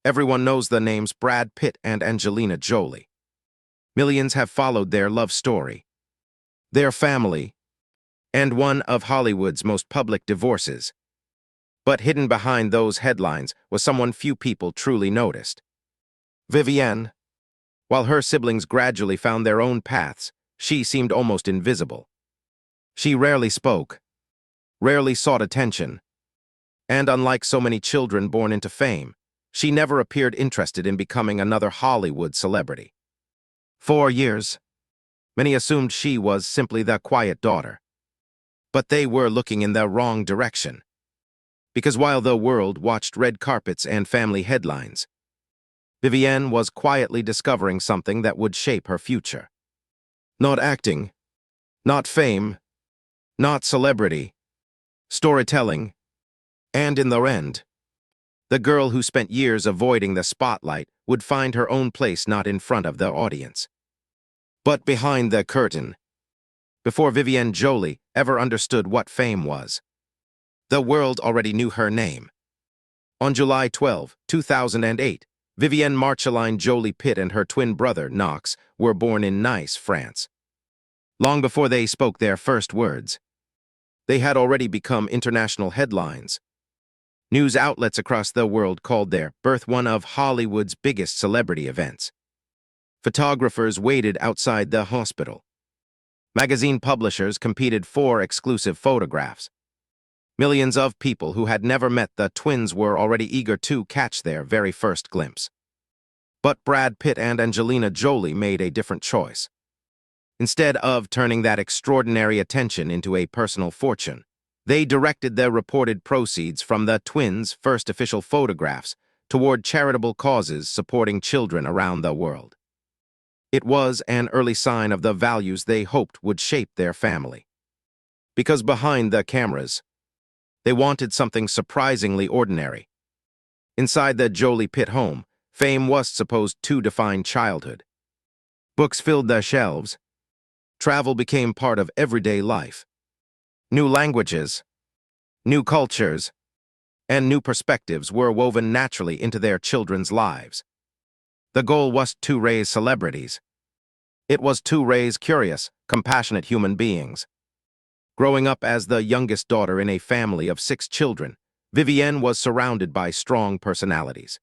Everyone knows the names Brad Pitt and Angelina Jolie. Millions have followed their love story, their family, and one of Hollywood's most public divorces. But hidden behind those headlines was someone few people truly noticed. Vivienne. While her siblings gradually found their own paths, she seemed almost invisible. She rarely spoke, rarely sought attention, and unlike so many children born into fame, she never appeared interested in becoming another Hollywood celebrity. For years, many assumed she was simply the quiet daughter. But they were looking in the wrong direction. Because while the world watched red carpets and family headlines, Vivienne was quietly discovering something that would shape her future. Not acting, not fame, not celebrity, storytelling, and in the end, the girl who spent years avoiding the spotlight would find her own place not in front of the audience, but behind the curtain. Before Vivienne Jolie ever understood what fame was, the world already knew her name. On July 12, 2008, Vivienne Marceline Jolie-Pitt and her twin brother, Knox, were born in Nice, France. Long before they spoke their first words, they had already become international headlines. News outlets across the world called their birth one of Hollywood's biggest celebrity events. Photographers waited outside the hospital. Magazine publishers competed for exclusive photographs. Millions of people who had never met the twins were already eager to catch their very first glimpse. But Brad Pitt and Angelina Jolie made a different choice. Instead of turning that extraordinary attention into a personal fortune, they directed their reported proceeds from the twins' first official photographs toward charitable causes supporting children around the world. It was an early sign of the values they hoped would shape their family. Because behind the cameras, they wanted something surprisingly ordinary. Inside the Jolie-Pitt home, fame was supposed to define childhood. Books filled the shelves. Travel became part of everyday life. New languages, new cultures, and new perspectives were woven naturally into their children's lives. The goal was to raise celebrities. It was to raise curious, compassionate human beings. Growing up as the youngest daughter in a family of 6 children, Vivienne was surrounded by strong personalities.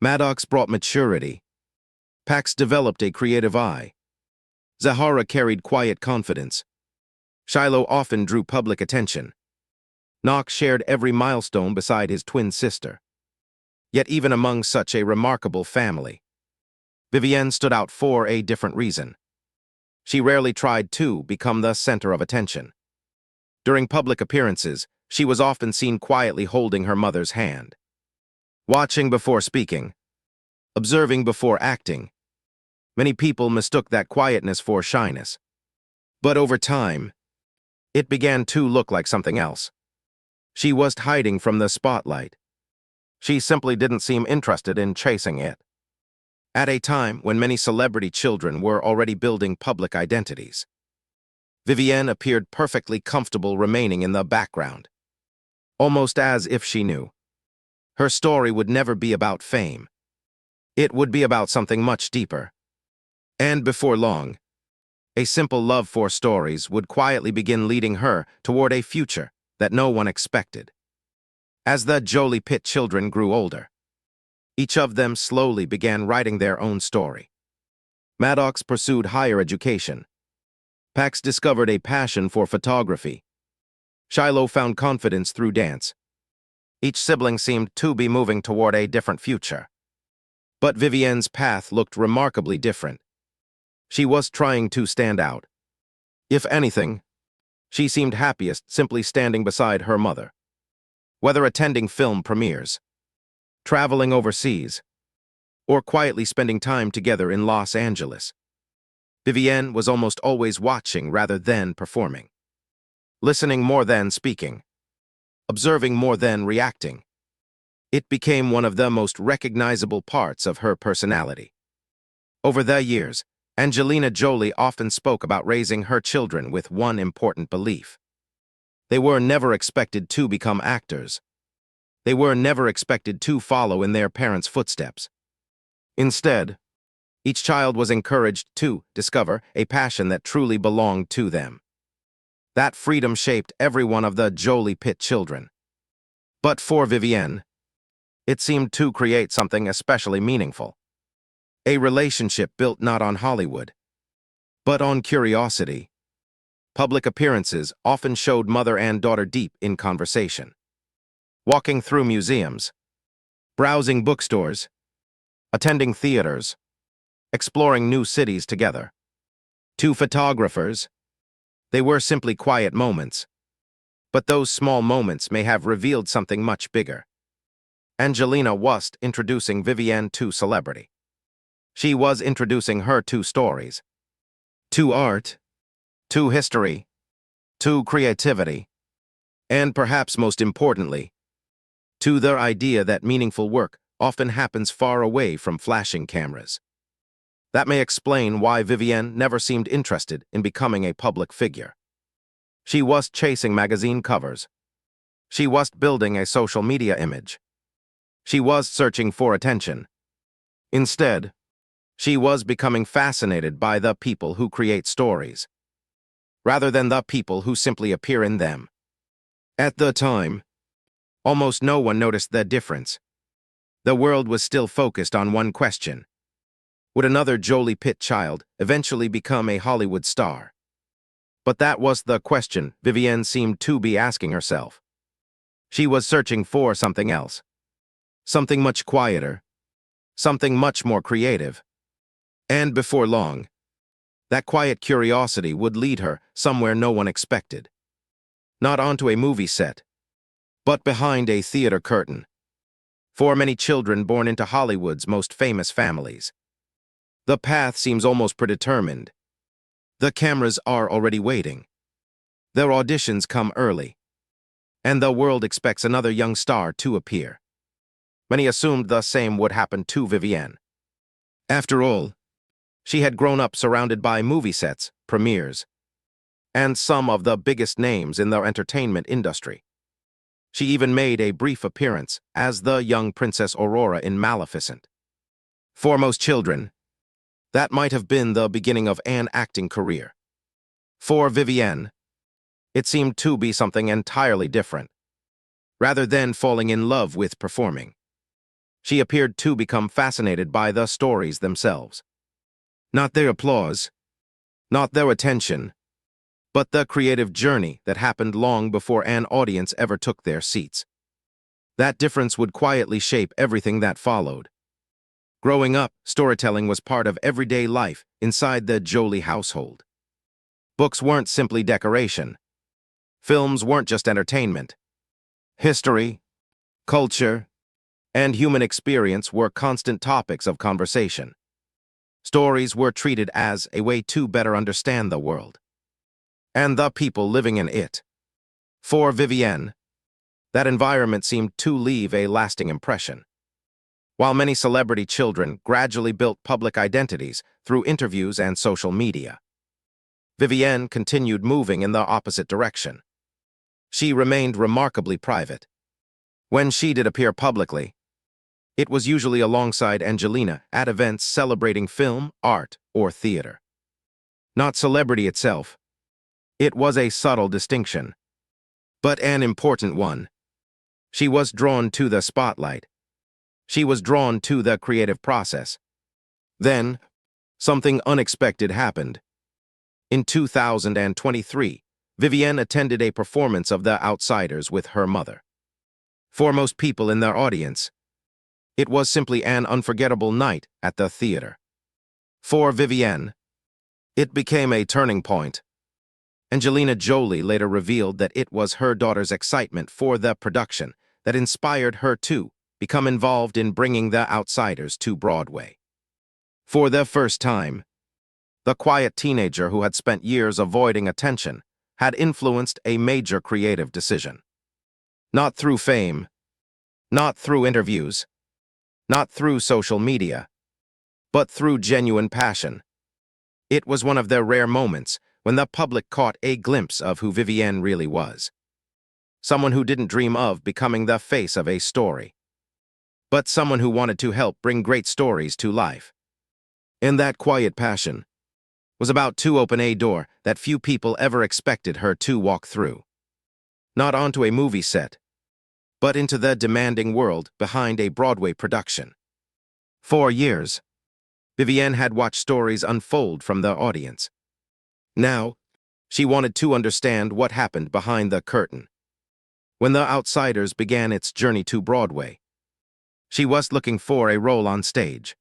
Maddox brought maturity. Pax developed a creative eye. Zahara carried quiet confidence. Shiloh often drew public attention. Knox shared every milestone beside his twin sister. Yet even among such a remarkable family, Vivienne stood out for a different reason. She rarely tried to become the center of attention. During public appearances, she was often seen quietly holding her mother's hand. Watching before speaking, observing before acting. Many people mistook that quietness for shyness. But over time, it began to look like something else. She was hiding from the spotlight. She simply didn't seem interested in chasing it. At a time when many celebrity children were already building public identities, Vivienne appeared perfectly comfortable remaining in the background, almost as if she knew her story would never be about fame. It would be about something much deeper. And before long, a simple love for stories would quietly begin leading her toward a future that no one expected. As the Jolie-Pitt children grew older, each of them slowly began writing their own story. Maddox pursued higher education. Pax discovered a passion for photography. Shiloh found confidence through dance. Each sibling seemed to be moving toward a different future. But Vivienne's path looked remarkably different. She was trying to stand out. If anything, she seemed happiest simply standing beside her mother. Whether attending film premieres, traveling overseas, or quietly spending time together in Los Angeles, Vivienne was almost always watching rather than performing. Listening more than speaking, observing more than reacting. It became one of the most recognizable parts of her personality. Over the years, Angelina Jolie often spoke about raising her children with one important belief. They were never expected to become actors. They were never expected to follow in their parents' footsteps. Instead, each child was encouraged to discover a passion that truly belonged to them. That freedom shaped every one of the Jolie-Pitt children. But for Vivienne, it seemed to create something especially meaningful. A relationship built not on Hollywood, but on curiosity. Public appearances often showed mother and daughter deep in conversation. Walking through museums, browsing bookstores, attending theaters, exploring new cities together. To photographers, they were simply quiet moments. But those small moments may have revealed something much bigger. Angelina was introducing Vivienne to celebrity. She was introducing her to stories, to art, to history, to creativity, and perhaps most importantly, to their idea that meaningful work often happens far away from flashing cameras. That may explain why Vivienne never seemed interested in becoming a public figure. She was chasing magazine covers. She was building a social media image. She was searching for attention. Instead, she was becoming fascinated by the people who create stories, rather than the people who simply appear in them. At the time, almost no one noticed the difference. The world was still focused on one question: would another Jolie-Pitt child eventually become a Hollywood star? But that was the question Vivienne seemed to be asking herself. She was searching for something else. Something much quieter. Something much more creative. And before long, that quiet curiosity would lead her somewhere no one expected. Not onto a movie set, but behind a theater curtain. For many children born into Hollywood's most famous families, the path seems almost predetermined. The cameras are already waiting. Their auditions come early, and the world expects another young star to appear. Many assumed the same would happen to Vivienne. After all, she had grown up surrounded by movie sets, premieres, and some of the biggest names in the entertainment industry. She even made a brief appearance as the young Princess Aurora in Maleficent. For most children, that might have been the beginning of an acting career. For Vivienne, it seemed to be something entirely different. Rather than falling in love with performing, she appeared to become fascinated by the stories themselves. Not their applause, not their attention, but the creative journey that happened long before an audience ever took their seats. That difference would quietly shape everything that followed. Growing up, storytelling was part of everyday life inside the Jolie household. Books weren't simply decoration. Films weren't just entertainment. History, culture, and human experience were constant topics of conversation. Stories were treated as a way to better understand the world and the people living in it. For Vivienne, that environment seemed to leave a lasting impression. While many celebrity children gradually built public identities through interviews and social media, Vivienne continued moving in the opposite direction. She remained remarkably private. When she did appear publicly, it was usually alongside Angelina at events celebrating film, art, or theater. Not celebrity itself. It was a subtle distinction, but an important one. She was drawn to the spotlight. She was drawn to the creative process. Then, something unexpected happened. In 2023, Vivienne attended a performance of The Outsiders with her mother. For most people in their audience, it was simply an unforgettable night at the theater. For Vivienne, it became a turning point. Angelina Jolie later revealed that it was her daughter's excitement for the production that inspired her to become involved in bringing The Outsiders to Broadway. For the first time, the quiet teenager who had spent years avoiding attention had influenced a major creative decision. Not through fame, not through interviews, not through social media, but through genuine passion. It was one of their rare moments when the public caught a glimpse of who Vivienne really was. someone who didn't dream of becoming the face of a story, but someone who wanted to help bring great stories to life. And that quiet passion was about to open a door that few people ever expected her to walk through. Not onto a movie set, but into the demanding world behind a Broadway production. For years, Vivienne had watched stories unfold from the audience. Now, she wanted to understand what happened behind the curtain. When The Outsiders began its journey to Broadway, she was looking for a role on stage.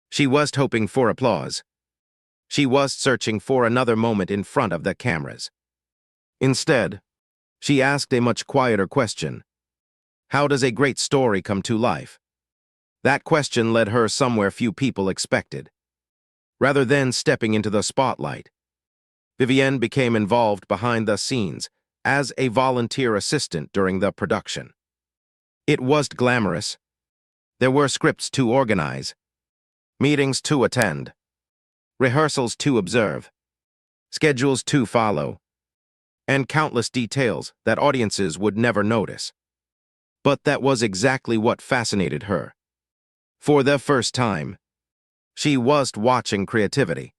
She was hoping for applause. She was searching for another moment in front of the cameras. Instead, she asked a much quieter question. How does a great story come to life? That question led her somewhere few people expected. Rather than stepping into the spotlight, Vivienne became involved behind the scenes as a volunteer assistant during the production. It wasn't glamorous. There were scripts to organize, meetings to attend, rehearsals to observe, schedules to follow, and countless details that audiences would never notice. But that was exactly what fascinated her. For the first time, she wasn't watching creativity.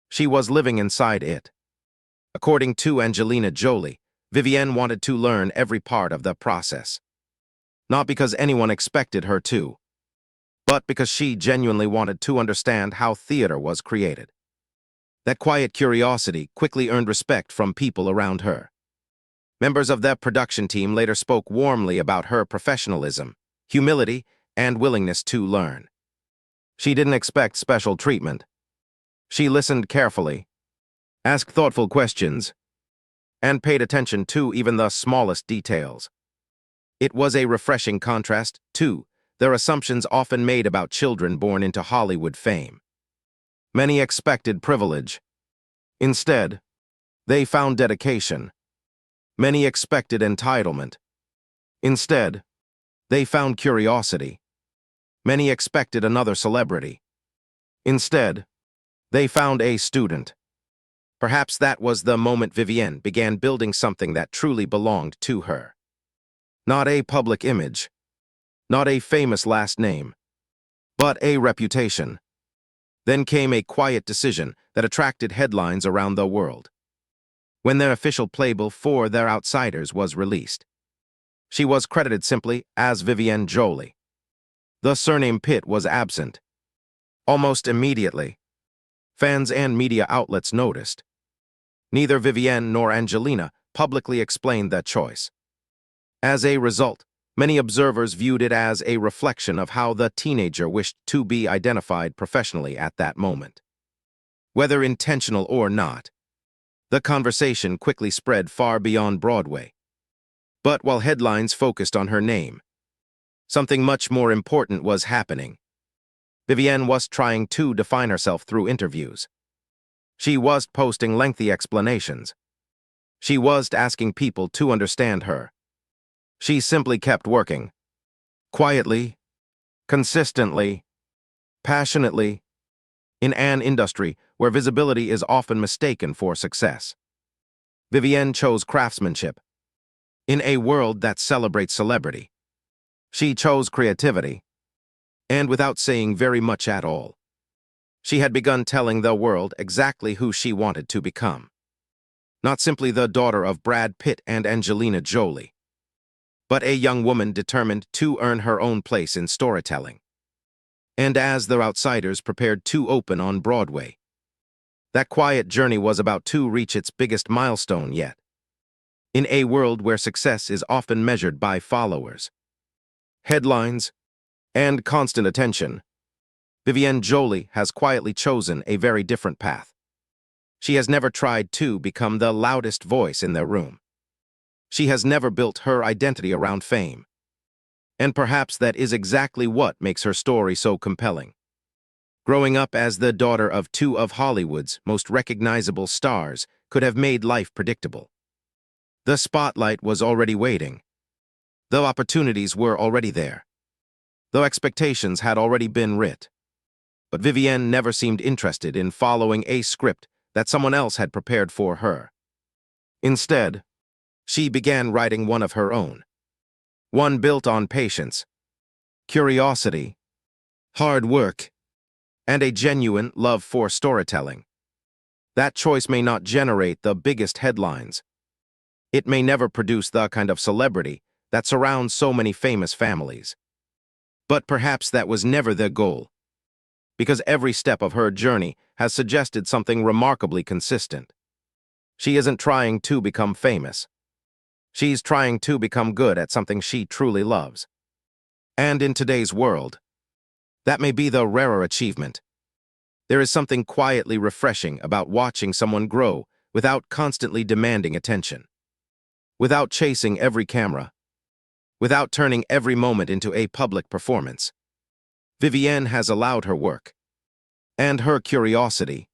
She was living inside it. According to Angelina Jolie, Vivienne wanted to learn every part of the process. Not because anyone expected her to, but because she genuinely wanted to understand how theater was created. That quiet curiosity quickly earned respect from people around her. Members of the production team later spoke warmly about her professionalism, humility, and willingness to learn. She didn't expect special treatment. She listened carefully, asked thoughtful questions, and paid attention to even the smallest details. It was a refreshing contrast to their assumptions often made about children born into Hollywood fame. Many expected privilege. Instead, they found dedication. Many expected entitlement. Instead, they found curiosity. Many expected another celebrity. Instead, they found a student. Perhaps that was the moment Vivienne began building something that truly belonged to her. Not a public image, not a famous last name, but a reputation. Then came a quiet decision that attracted headlines around the world. When their official playbill for their Outsiders was released, she was credited simply as Vivienne Jolie. The surname Pitt was absent. Almost immediately, fans and media outlets noticed. Neither Vivienne nor Angelina publicly explained that choice. As a result, many observers viewed it as a reflection of how the teenager wished to be identified professionally at that moment. Whether intentional or not, the conversation quickly spread far beyond Broadway. But while headlines focused on her name, something much more important was happening. Vivienne was trying to define herself through interviews. She was posting lengthy explanations. She was asking people to understand her. She simply kept working. Quietly, consistently, passionately, in an industry where visibility is often mistaken for success. Vivienne chose craftsmanship. In a world that celebrates celebrity, she chose creativity. And without saying very much at all, she had begun telling the world exactly who she wanted to become. Not simply the daughter of Brad Pitt and Angelina Jolie, but a young woman determined to earn her own place in storytelling. And as the Outsiders prepared to open on Broadway, that quiet journey was about to reach its biggest milestone yet. In a world where success is often measured by followers, headlines, and constant attention, Vivienne Jolie has quietly chosen a very different path. She has never tried to become the loudest voice in their room. She has never built her identity around fame. And perhaps that is exactly what makes her story so compelling. Growing up as the daughter of two of Hollywood's most recognizable stars could have made life predictable. The spotlight was already waiting. The opportunities were already there. The expectations had already been writ. But Vivienne never seemed interested in following a script that someone else had prepared for her. Instead, she began writing one of her own. One built on patience, curiosity, hard work, and a genuine love for storytelling. That choice may not generate the biggest headlines. It may never produce the kind of celebrity that surrounds so many famous families. But perhaps that was never their goal, because every step of her journey has suggested something remarkably consistent. She isn't trying to become famous. She's trying to become good at something she truly loves. And in today's world, that may be the rarer achievement. There is something quietly refreshing about watching someone grow without constantly demanding attention, without chasing every camera, without turning every moment into a public performance. Vivienne has allowed her work, and her curiosity,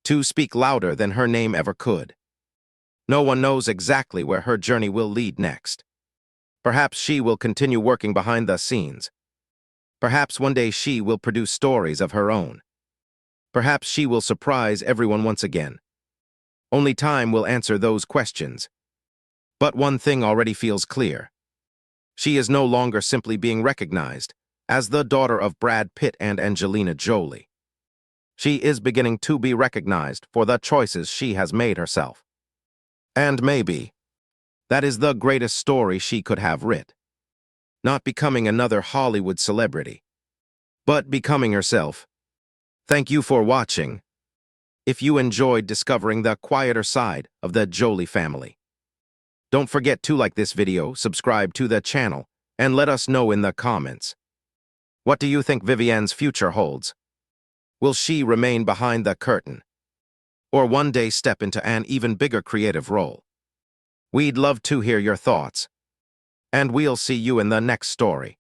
to speak louder than her name ever could. No one knows exactly where her journey will lead next. Perhaps she will continue working behind the scenes. Perhaps one day she will produce stories of her own. Perhaps she will surprise everyone once again. Only time will answer those questions. But one thing already feels clear. She is no longer simply being recognized as the daughter of Brad Pitt and Angelina Jolie. She is beginning to be recognized for the choices she has made herself. And maybe that is the greatest story she could have writ. Not becoming another Hollywood celebrity, but becoming herself. Thank you for watching. If you enjoyed discovering the quieter side of the Jolie family, don't forget to like this video, subscribe to the channel, and let us know in the comments. What do you think Vivienne's future holds? Will she remain behind the curtain, or one day step into an even bigger creative role? We'd love to hear your thoughts, and we'll see you in the next story.